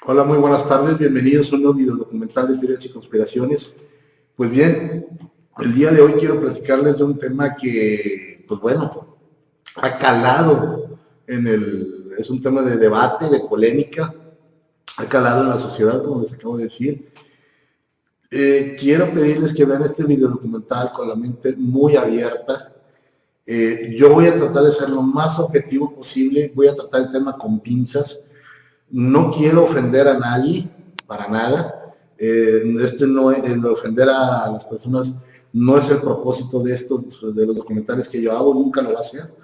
Hola, muy buenas tardes, bienvenidos a un nuevo video documental de teorías y conspiraciones. Pues bien, el día de hoy quiero platicarles de un tema que, pues bueno, ha calado es un tema de debate, de polémica, ha calado en la sociedad, como les acabo de decir. Quiero pedirles que vean este video documental con la mente muy abierta. Yo voy a tratar de ser lo más objetivo posible, voy a tratar el tema con pinzas. No quiero ofender a nadie, para nada. El ofender a las personas no es el propósito de los documentales que yo hago, nunca lo va a hacer.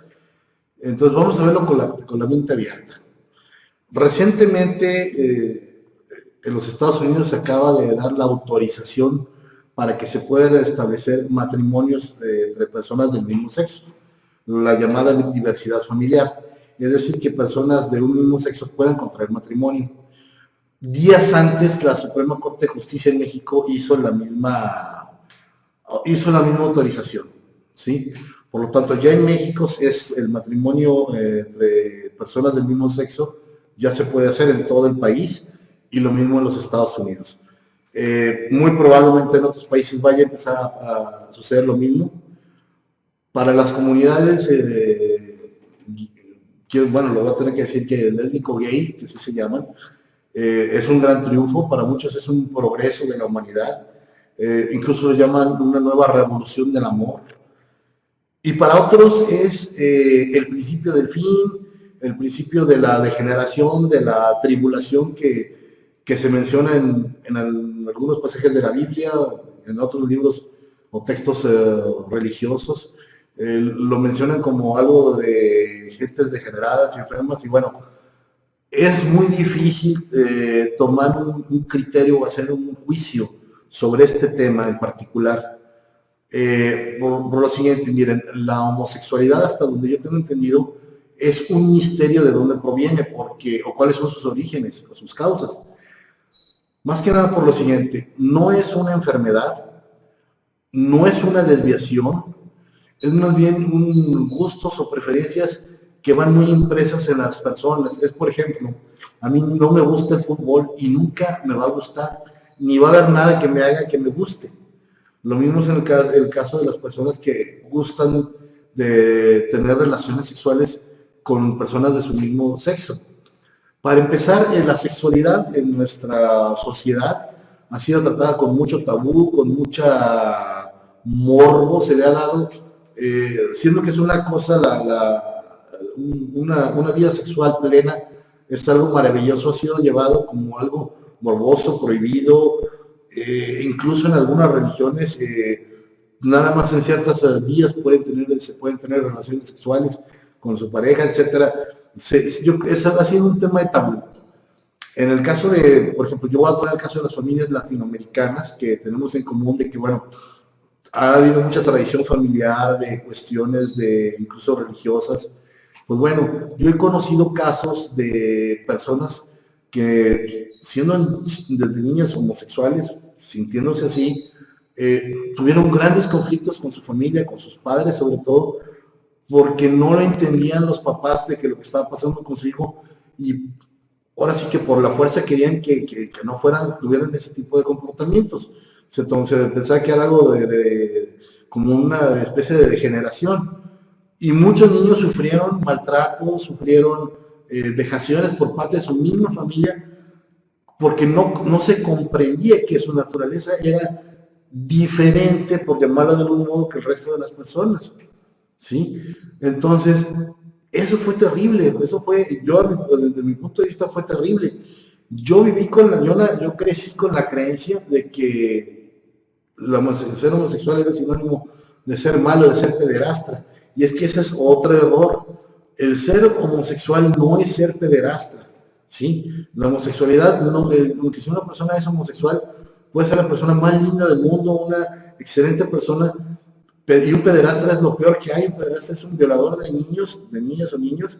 Entonces vamos a verlo con la mente abierta. Recientemente en los Estados Unidos se acaba de dar la autorización para que se puedan establecer matrimonios entre personas del mismo sexo, la llamada diversidad familiar, es decir, que personas de un mismo sexo puedan contraer matrimonio. Días antes, la Suprema Corte de Justicia en México hizo la misma autorización, ¿sí? Por lo tanto, ya en México es el matrimonio entre personas del mismo sexo, ya se puede hacer en todo el país y lo mismo en los Estados Unidos. Muy probablemente en otros países vaya a empezar a suceder lo mismo. Para las comunidades, bueno, lo voy a tener que decir que lésbico gay, que así se llaman, es un gran triunfo, para muchos es un progreso de la humanidad, incluso lo llaman una nueva revolución del amor, y para otros es el principio del fin, el principio de la degeneración, de la tribulación que se menciona en algunos pasajes de la Biblia, en otros libros o textos religiosos, lo mencionan como algo de gentes degeneradas y enfermas, y bueno, es muy difícil tomar un criterio o hacer un juicio sobre este tema en particular. Por lo siguiente, miren, la homosexualidad, hasta donde yo tengo entendido, es un misterio de dónde proviene, o cuáles son sus orígenes o sus causas. Más que nada por lo siguiente, no es una enfermedad, no es una desviación, es más bien un gustos o preferencias que van muy impresas en las personas. Es, por ejemplo, a mí no me gusta el fútbol y nunca me va a gustar, ni va a haber nada que me haga que me guste. Lo mismo es el caso de las personas que gustan de tener relaciones sexuales con personas de su mismo sexo. Para empezar, la sexualidad en nuestra sociedad ha sido tratada con mucho tabú, con mucha morbo, se le ha dado, siendo que es una cosa, una vida sexual plena, es algo maravilloso, ha sido llevado como algo morboso, prohibido, incluso en algunas religiones, nada más en ciertos días se pueden tener relaciones sexuales con su pareja, etcétera. Ha sido un tema de tabú. En el caso de, por ejemplo, yo voy a poner el caso de las familias latinoamericanas que tenemos en común de que, bueno, ha habido mucha tradición familiar de cuestiones de incluso religiosas. Pues bueno, yo he conocido casos de personas que siendo desde niñas homosexuales, sintiéndose así, tuvieron grandes conflictos con su familia, con sus padres sobre todo, porque no lo entendían los papás de que lo que estaba pasando con su hijo, y ahora sí que por la fuerza querían que no tuvieran ese tipo de comportamientos. Entonces pensaba que era algo como una especie de degeneración. Y muchos niños sufrieron maltratos, sufrieron vejaciones por parte de su misma familia, porque no se comprendía que su naturaleza era diferente, por llamarlo de algún modo, que el resto de las personas. ¿Sí? Entonces, eso fue terrible, desde mi punto de vista fue terrible. Yo crecí con la creencia de que ser homosexual era sinónimo de ser malo, de ser pederastra. Y es que ese es otro error. El ser homosexual no es ser pederastra, ¿sí? La homosexualidad, aunque si una persona es homosexual, puede ser la persona más linda del mundo, una excelente persona, y un pederastra es lo peor que hay. Un pederastra es un violador de niños, de niñas o niños,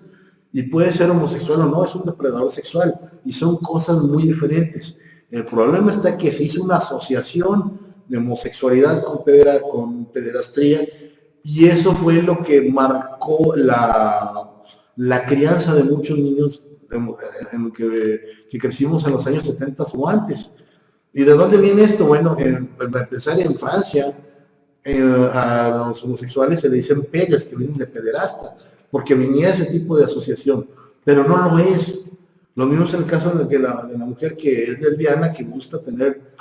y puede ser homosexual o no, es un depredador sexual, y son cosas muy diferentes. El problema está que se hizo una asociación de homosexualidad con pederastría, y eso fue lo que marcó la crianza de muchos niños que crecimos en los años 70 o antes. ¿Y de dónde viene esto? Bueno, para empezar en Francia, a los homosexuales se le dicen pegas, que vienen de pederasta, porque venía ese tipo de asociación, pero no lo es. Lo mismo es el caso de la mujer que es lesbiana, que gusta tener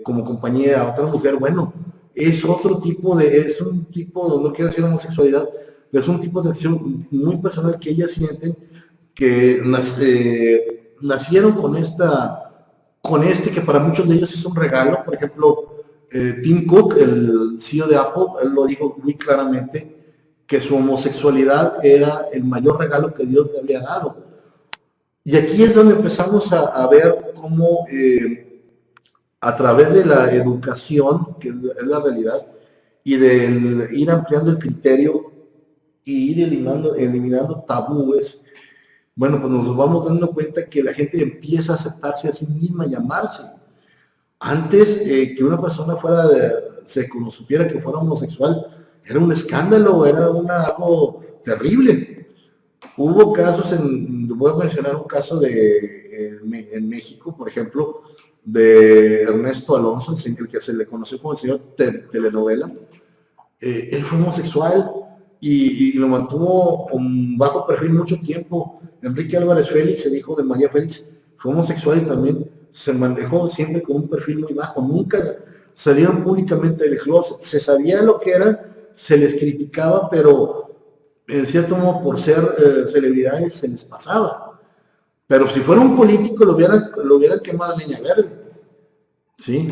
como compañía a otra mujer. Bueno, es otro tipo es un tipo, no quiero decir homosexualidad, pero es un tipo de acción muy personal que ellas sienten, que nacieron con que para muchos de ellos es un regalo. Por ejemplo, Tim Cook, el CEO de Apple, él lo dijo muy claramente, que su homosexualidad era el mayor regalo que Dios le había dado. Y aquí es donde empezamos a ver cómo a través de la educación, que es la realidad, y de ir ampliando el criterio y ir eliminando tabúes, bueno, pues nos vamos dando cuenta que la gente empieza a aceptarse a sí misma y amarse. Antes, que una persona supiera que fuera homosexual, era un escándalo, era algo terrible. Hubo casos, voy a mencionar un caso en México, por ejemplo, de Ernesto Alonso, el que se le conoció como el señor telenovela. Él fue homosexual y lo mantuvo con bajo perfil mucho tiempo. Enrique Álvarez Félix, el hijo de María Félix, fue homosexual y también se manejó siempre con un perfil muy bajo. Nunca salieron públicamente del closet. Se sabía lo que eran, se les criticaba, pero en cierto modo, por ser celebridades, se les pasaba. Pero si fuera un político, lo hubieran quemado a leña verde. ¿Sí?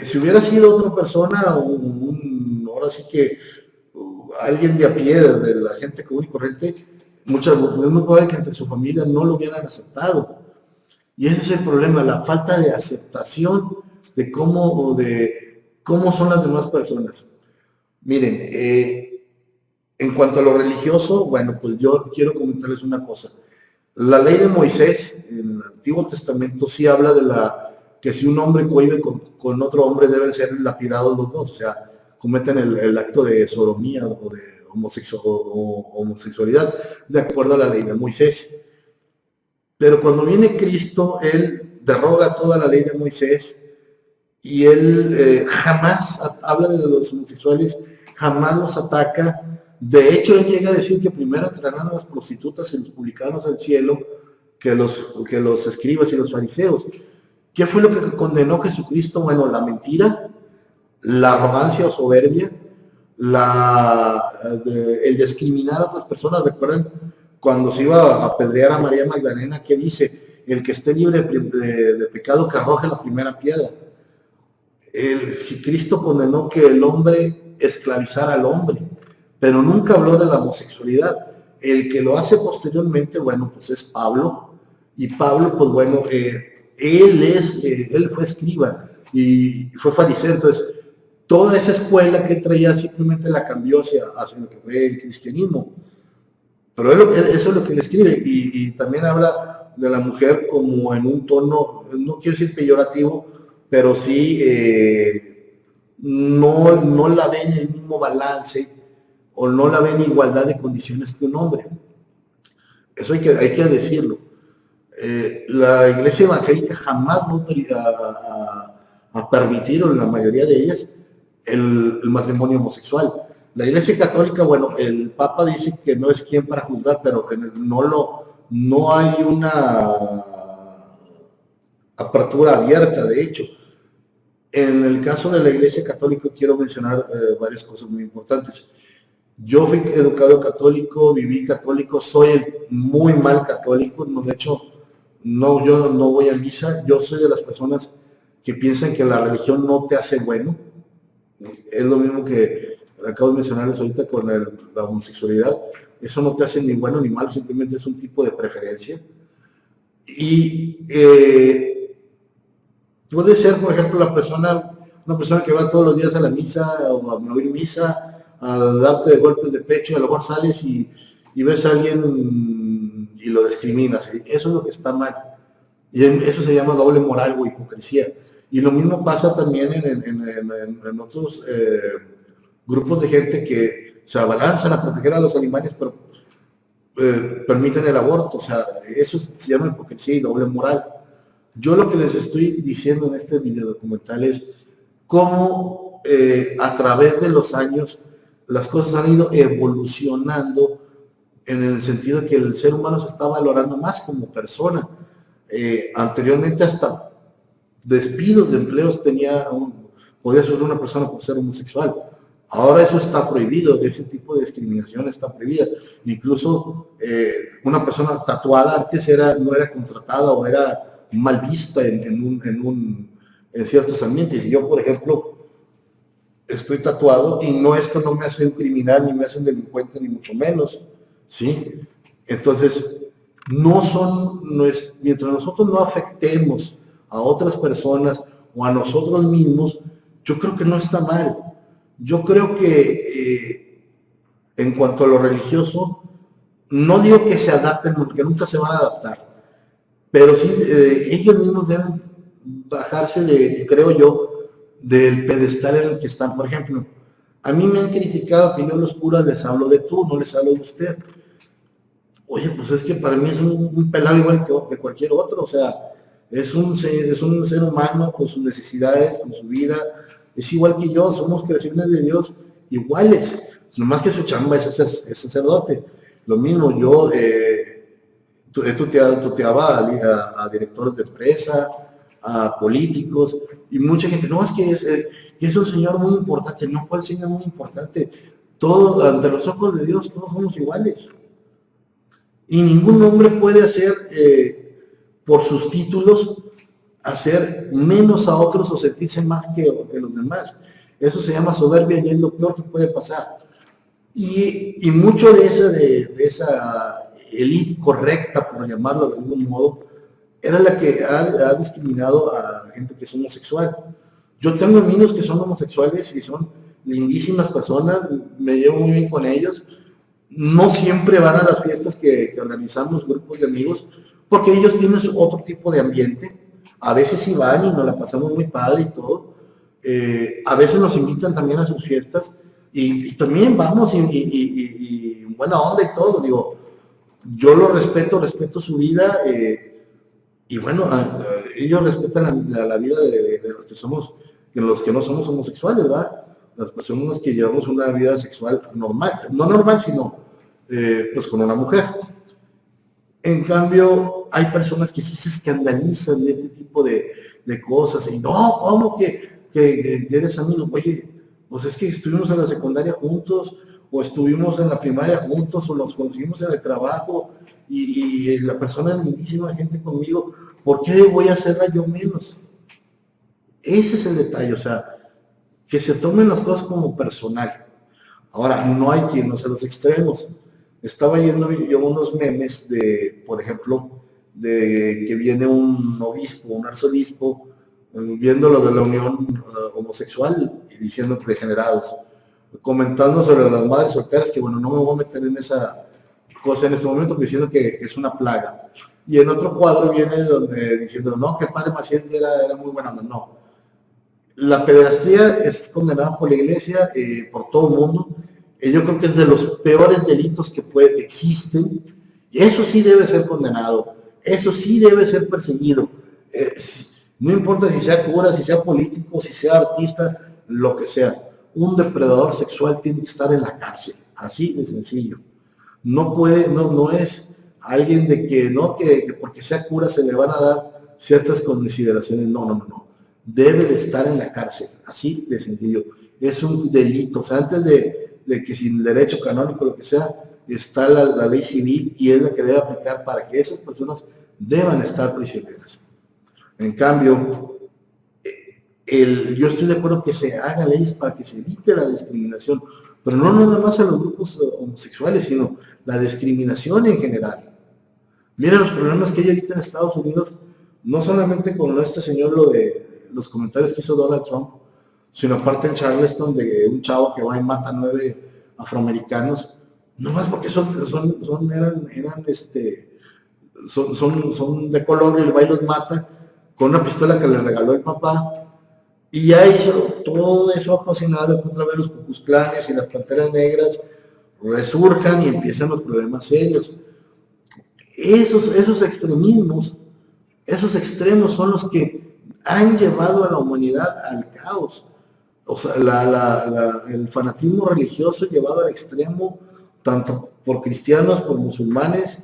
Si hubiera sido otra persona, ahora sí que alguien de a pie, de la gente común y corriente, es muy probable que entre su familia no lo hubieran aceptado. Y ese es el problema, la falta de aceptación de cómo son las demás personas. Miren, en cuanto a lo religioso, bueno, pues yo quiero comentarles una cosa. La ley de Moisés, en el Antiguo Testamento, sí habla que si un hombre cohibe con otro hombre, deben ser lapidados los dos, o sea, cometen el acto de sodomía o de homosexualidad, de acuerdo a la ley de Moisés. Pero cuando viene Cristo, Él deroga toda la ley de Moisés y Él jamás habla de los homosexuales, jamás los ataca. De hecho, Él llega a decir que primero entrarán a las prostitutas y los publicanos al cielo que los escribas y los fariseos. ¿Qué fue lo que condenó Jesucristo? Bueno, la mentira, la arrogancia o soberbia, el discriminar a otras personas. Recuerden cuando se iba a apedrear a María Magdalena, ¿qué dice? El que esté libre de pecado, que arroje la primera piedra. Cristo condenó que el hombre esclavizara al hombre, pero nunca habló de la homosexualidad. El que lo hace posteriormente, bueno, pues es Pablo, y Pablo, pues bueno, él fue escriba y fue fariseo. Entonces toda esa escuela que traía simplemente la cambió hacia lo que fue el cristianismo. Pero eso es lo que él escribe, y también habla de la mujer como en un tono, no quiero decir peyorativo, pero sí no la ve en el mismo balance o no la ve en igualdad de condiciones que un hombre. Eso hay que decirlo. La iglesia evangélica jamás va a autorizar a permitir, o en la mayoría de ellas, el matrimonio homosexual. La iglesia católica, bueno, el Papa dice que no es quien para juzgar, pero que no hay una apertura abierta, de hecho. En el caso de la iglesia católica quiero mencionar varias cosas muy importantes. Yo fui educado católico, viví católico, soy muy mal católico, no, de hecho, yo no voy a misa. Yo soy de las personas que piensan que la religión no te hace bueno. Es lo mismo que acabo de mencionarles ahorita con la homosexualidad. Eso no te hace ni bueno ni malo, simplemente es un tipo de preferencia. Y puede ser, por ejemplo, una persona que va todos los días a la misa o a oír misa, a darte golpes de pecho, y a lo mejor sales y ves a alguien y lo discriminas. Eso es lo que está mal. Y eso se llama doble moral o hipocresía. Y lo mismo pasa también en otros grupos de gente que se abalanzan a proteger a los animales, pero permiten el aborto. O sea, eso se llama hipocresía y doble moral. Yo lo que les estoy diciendo en este video documental es cómo a través de los años las cosas han ido evolucionando en el sentido de que el ser humano se está valorando más como persona. Anteriormente hasta despidos de empleos podía ser una persona por ser homosexual. Ahora eso está prohibido, ese tipo de discriminación está prohibida. Incluso una persona tatuada antes no era contratada o era mal vista en ciertos ambientes. Y yo, por ejemplo, estoy tatuado y esto no me hace un criminal, ni me hace un delincuente, ni mucho menos, ¿sí? Entonces, mientras nosotros no afectemos a otras personas o a nosotros mismos, yo creo que no está mal. Yo creo que en cuanto a lo religioso, no digo que se adapten, porque nunca se van a adaptar, pero sí ellos mismos deben bajarse creo yo, del pedestal en el que están. Por ejemplo, a mí me han criticado que yo a los curas les hablo de tú, no les hablo de usted. Oye, pues es que para mí es un pelado igual que cualquier otro. O sea, es un ser humano con sus necesidades, con su vida, es igual que yo, somos creaciones de Dios iguales, nomás que su chamba es sacerdote. Lo mismo, yo tuteaba a directores de empresa, a políticos, y mucha gente, no, es que es un señor muy importante. No, ¿cuál señor muy importante? Todos, ante los ojos de Dios, todos somos iguales. Y ningún hombre puede hacer, por sus títulos, hacer menos a otros o sentirse más que los demás. Eso se llama soberbia y es lo peor que puede pasar. Y mucho de esa élite correcta, por llamarlo de algún modo, era la que ha discriminado a la gente que es homosexual. Yo tengo amigos que son homosexuales y son lindísimas personas, me llevo muy bien con ellos. No siempre van a las fiestas que organizamos grupos de amigos, porque ellos tienen otro tipo de ambiente. A veces sí van y nos la pasamos muy padre y todo. A veces nos invitan también a sus fiestas y también vamos y buena onda y todo. Digo, yo lo respeto su vida. Y bueno, ellos respetan la vida de los que no somos homosexuales, ¿verdad? Las personas que llevamos una vida sexual normal, no normal, sino pues con una mujer. En cambio, hay personas que sí se escandalizan de este tipo de cosas, y no, ¿cómo que eres amigo? Oye, pues es que estuvimos en la secundaria juntos, o estuvimos en la primaria juntos, o nos conocimos en el trabajo, y la persona es lindísima gente conmigo, ¿por qué voy a hacerla yo menos? Ese es el detalle, o sea, que se tomen las cosas como personal. Ahora, no hay que irnos a los extremos. Estaba yendo yo unos memes por ejemplo, de que viene un obispo, un arzobispo, viendo lo de la unión homosexual y diciendo que degenerados, comentando sobre las madres solteras, que bueno, no me voy a meter en esa cosa en este momento, pero diciendo que es una plaga. Y en otro cuadro viene diciendo, no, que el padre Maciel era muy buena onda. No. La pederastía es condenada por la iglesia, por todo el mundo. Yo creo que es de los peores delitos que existen. Y eso sí debe ser condenado. Eso sí debe ser perseguido. No importa si sea cura, si sea político, si sea artista, lo que sea. Un depredador sexual tiene que estar en la cárcel. Así de sencillo. No es alguien de que porque sea cura se le van a dar ciertas consideraciones. No. Debe de estar en la cárcel. Así de sencillo. Es un delito. O sea, antes de que sin derecho canónico, lo que sea, está la ley civil y es la que debe aplicar para que esas personas deban estar prisioneras. En cambio, yo estoy de acuerdo que se hagan leyes para que se evite la discriminación, pero no nada más a los grupos homosexuales, sino la discriminación en general. Miren los problemas que hay ahorita en Estados Unidos, no solamente con este señor, lo de los comentarios que hizo Donald Trump, sino aparte en Charleston, de un chavo que va y mata a 9 afroamericanos, no más porque son de color, y el va y los mata con una pistola que le regaló el papá, y ya hizo todo eso apasionado. Otra vez los Ku Klux Klanes y las Panteras Negras resurjan y empiezan los problemas serios. Esos extremismos, esos extremos son los que han llevado a la humanidad al caos. O sea, el fanatismo religioso llevado al extremo, tanto por cristianos, por musulmanes,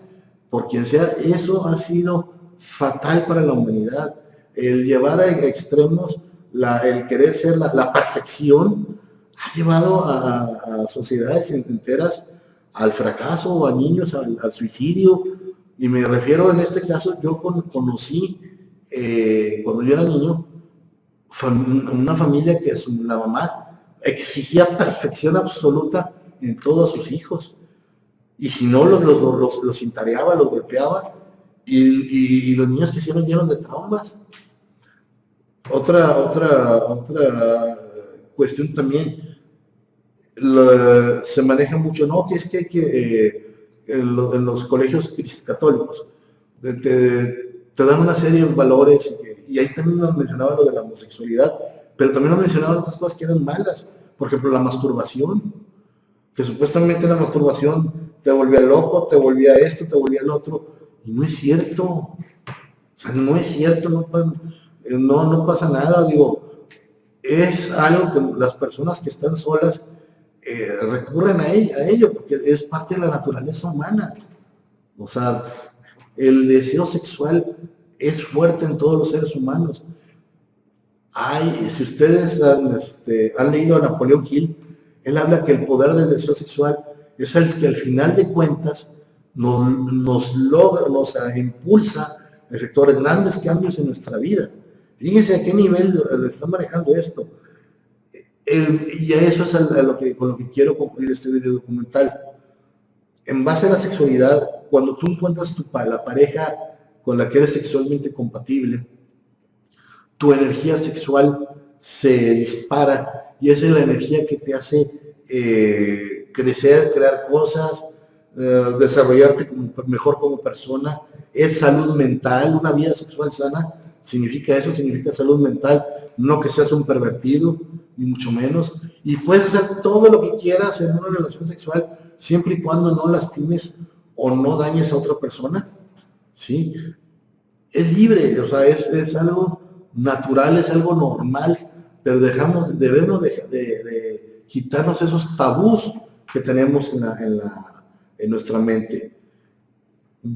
por quien sea, eso ha sido fatal para la humanidad. El llevar a extremos, el querer ser la perfección, ha llevado a sociedades enteras al fracaso, a niños al suicidio. Y me refiero en este caso, yo conocí, cuando yo era niño, una familia que la mamá exigía perfección absoluta en todos sus hijos. Y si no, los cintareaba, los golpeaba, y los niños que hicieron llenos de traumas. Otra cuestión también, se maneja mucho, ¿no? Que es que en los colegios católicos te dan una serie de valores, y ahí también nos mencionaba lo de la homosexualidad, pero también nos mencionaban otras cosas que eran malas. Por ejemplo, la masturbación, que supuestamente la masturbación te volvía loco, te volvía esto, te volvía el otro, y no es cierto. O sea, no es cierto, no pasa nada. Digo, es algo que las personas que están solas recurren a ello, porque es parte de la naturaleza humana. O sea, el deseo sexual es fuerte en todos los seres humanos. Si ustedes han leído a Napoleón Hill, él habla que el poder del deseo sexual es el que al final de cuentas nos impulsa a efectuar grandes cambios en nuestra vida. Fíjense a qué nivel está manejando esto. Y a eso es con lo que quiero concluir este video documental. En base a la sexualidad, cuando tú encuentras la pareja con la que eres sexualmente compatible, tu energía sexual se dispara, y esa es la energía que te hace crecer, crear cosas, desarrollarte mejor como persona. Es salud mental. Una vida sexual sana significa eso, significa salud mental, no que seas un pervertido, ni mucho menos. Y puedes hacer todo lo que quieras en una relación sexual, siempre y cuando no lastimes o no dañes a otra persona, ¿sí? Es libre, o sea, es algo natural, es algo normal, pero debemos de quitarnos esos tabús que tenemos en nuestra mente.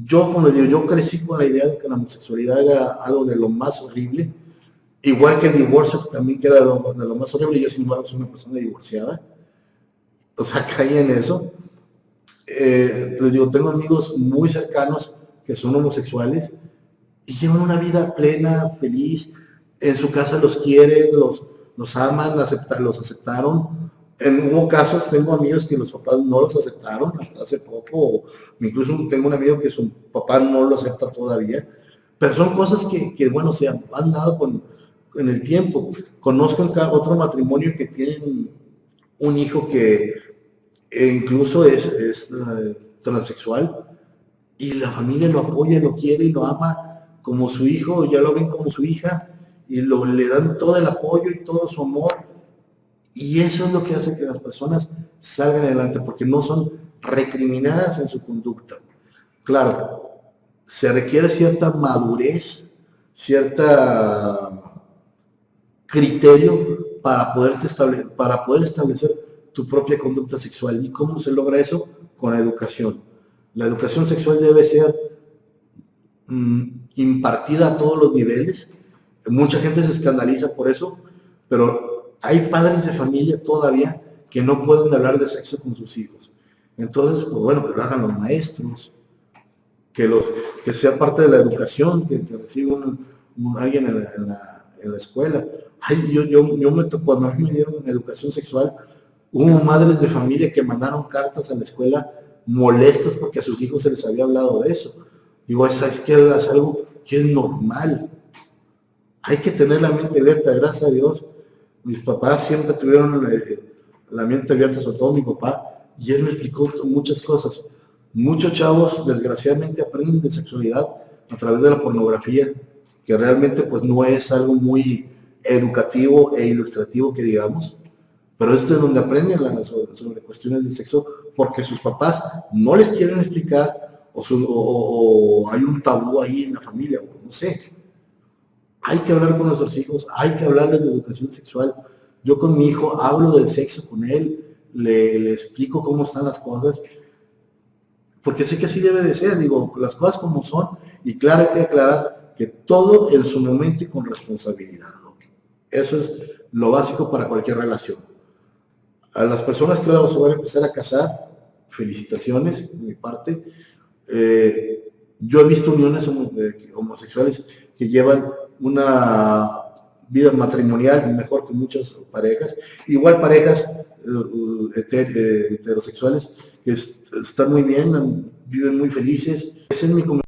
Como les digo, yo crecí con la idea de que la homosexualidad era algo de lo más horrible, igual que el divorcio también, que era de lo más horrible. Yo, sin embargo, soy una persona divorciada, o sea, caí en eso. Les digo, tengo amigos muy cercanos que son homosexuales y llevan una vida plena, feliz. En su casa los quieren, los aman, los aceptaron. Hubo casos, tengo amigos que los papás no los aceptaron hasta hace poco, incluso tengo un amigo que su papá no lo acepta todavía, pero son cosas que bueno, se han dado en el tiempo. Conozco otro matrimonio que tienen un hijo que incluso es transexual, y la familia lo apoya, lo quiere y lo ama como su hijo, ya lo ven como su hija, y le dan todo el apoyo y todo su amor. Y eso es lo que hace que las personas salgan adelante, porque no son recriminadas en su conducta. Claro, se requiere cierta madurez, cierta criterio para poder establecer tu propia conducta sexual. ¿Y cómo se logra eso? Con la educación. La educación sexual debe ser impartida a todos los niveles. Mucha gente se escandaliza por eso, pero hay padres de familia todavía que no pueden hablar de sexo con sus hijos. Entonces, pues bueno, que lo hagan los maestros, que sea parte de la educación que recibe alguien en la escuela. Cuando a mí me dieron educación sexual, hubo madres de familia que mandaron cartas a la escuela molestas porque a sus hijos se les había hablado de eso. Digo, es que es algo que es normal. Hay que tener la mente abierta, gracias a Dios. Mis papás siempre tuvieron la mente abierta, sobre todo mi papá, y él me explicó muchas cosas. Muchos chavos, desgraciadamente, aprenden de sexualidad a través de la pornografía, que realmente pues no es algo muy educativo e ilustrativo que digamos, pero es donde aprenden sobre cuestiones de sexo, porque sus papás no les quieren explicar o hay un tabú ahí en la familia, o no sé. Hay que hablar con nuestros hijos, hay que hablarles de educación sexual. Yo con mi hijo hablo del sexo con él, le explico cómo están las cosas, porque sé que así debe de ser, digo, las cosas como son, y claro, hay que aclarar que todo en su momento y con responsabilidad, ¿no? Eso es lo básico para cualquier relación. A las personas que ahora se van a empezar a casar, felicitaciones de mi parte. Yo he visto uniones homosexuales que llevan una vida matrimonial mejor que muchas parejas, igual parejas heterosexuales que están muy bien, viven muy felices. Ese es mi comentario.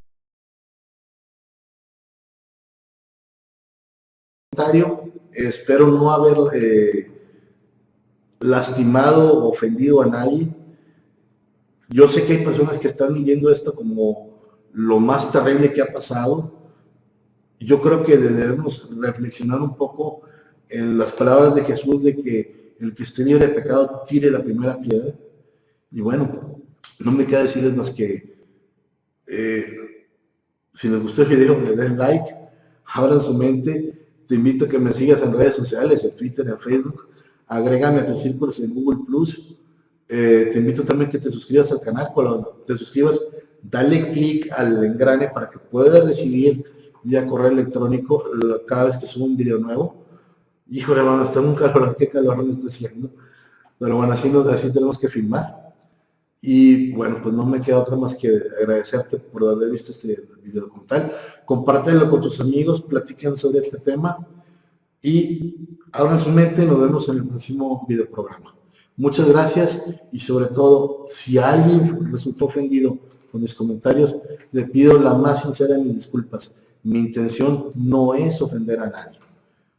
Espero no haber lastimado o ofendido a nadie. Yo sé que hay personas que están viviendo esto como lo más terrible que ha pasado. Yo creo que debemos reflexionar un poco en las palabras de Jesús de que el que esté libre de pecado tire la primera piedra. Y bueno, no me queda decirles más que si les gustó el video, le den like, abran su mente. Te invito a que me sigas en redes sociales, en Twitter, en Facebook. Agrégame a tus círculos en Google Plus. Te invito también a que te suscribas al canal. Cuando te suscribas, dale clic al engrane para que puedas recibir vía correo electrónico cada vez que subo un video nuevo. Híjole, hermano, está un calor, qué calor me está haciendo. Pero bueno, así tenemos que filmar. Y bueno, pues no me queda otra más que agradecerte por haber visto este video documental. Compártelo con tus amigos, platiquen sobre este tema y abran su mente. Nos vemos en el próximo video programa. Muchas gracias y sobre todo, si alguien resultó ofendido con mis comentarios, le pido la más sincera de mis disculpas. Mi intención no es ofender a nadie.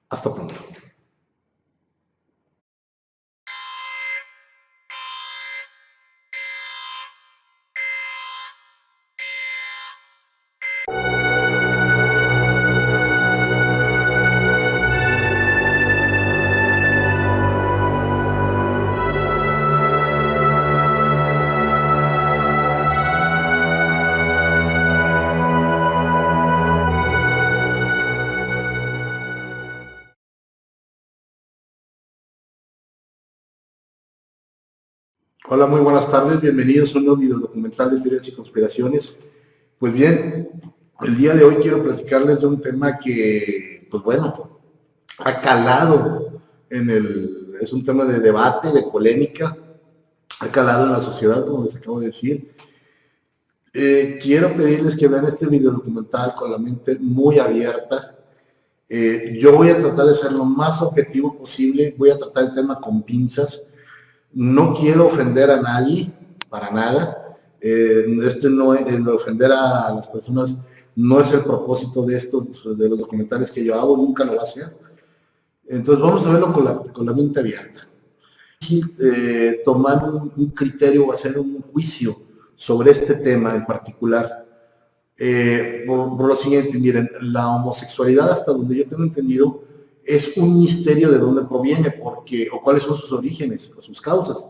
Hasta pronto. Hola, muy buenas tardes, bienvenidos a un nuevo video documental de teorías y conspiraciones. Pues bien, el día de hoy quiero platicarles de un tema que, pues bueno, ha calado es un tema de debate, de polémica, ha calado en la sociedad, como les acabo de decir. Quiero pedirles que vean este video documental con la mente muy abierta. Yo voy a tratar de ser lo más objetivo posible, voy a tratar el tema con pinzas. No quiero ofender a nadie, para nada. El ofender a las personas no es el propósito de los documentales que yo hago, nunca lo va a hacer. Entonces vamos a verlo con la mente abierta. Tomar un criterio o hacer un juicio sobre este tema en particular. Por lo siguiente, miren, la homosexualidad, hasta donde yo tengo entendido, es un misterio de dónde proviene, o cuáles son sus orígenes o sus causas.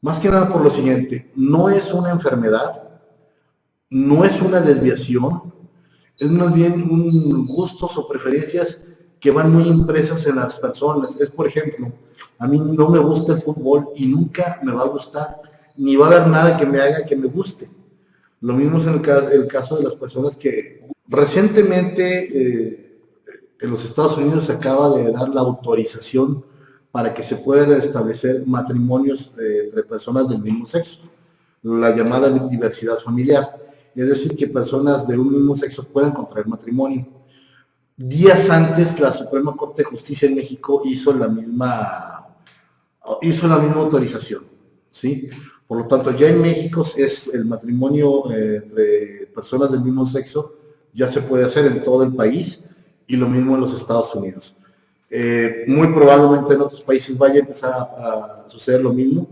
Más que nada por lo siguiente, no es una enfermedad, no es una desviación, es más bien un gustos o preferencias que van muy impresas en las personas. Es, por ejemplo, a mí no me gusta el fútbol y nunca me va a gustar, ni va a haber nada que me haga que me guste. Lo mismo es el caso de las personas que recientemente en los Estados Unidos se acaba de dar la autorización para que se puedan establecer matrimonios entre personas del mismo sexo, la llamada diversidad familiar, es decir, que personas de un mismo sexo puedan contraer matrimonio. Días antes, la Suprema Corte de Justicia en México hizo la misma autorización, ¿sí? Por lo tanto, ya en México es el matrimonio entre personas del mismo sexo, ya se puede hacer en todo el país, y lo mismo en los Estados Unidos. Muy probablemente en otros países vaya a empezar a suceder lo mismo.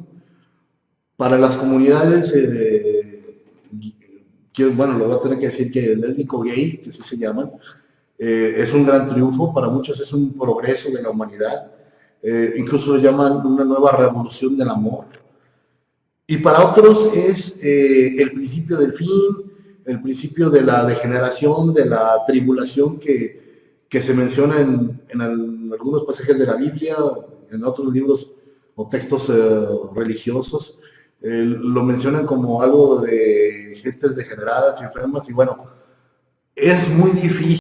Para las comunidades, bueno, lo voy a tener que decir que lésbico gay, que así se llaman, es un gran triunfo, para muchos es un progreso de la humanidad, incluso lo llaman una nueva revolución del amor. y para otros es el principio del fin, el principio de la degeneración, de la tribulación que se menciona en algunos pasajes de la Biblia, en otros libros o textos religiosos. Lo mencionan como algo de gentes degeneradas y enfermas, y bueno, es muy difícil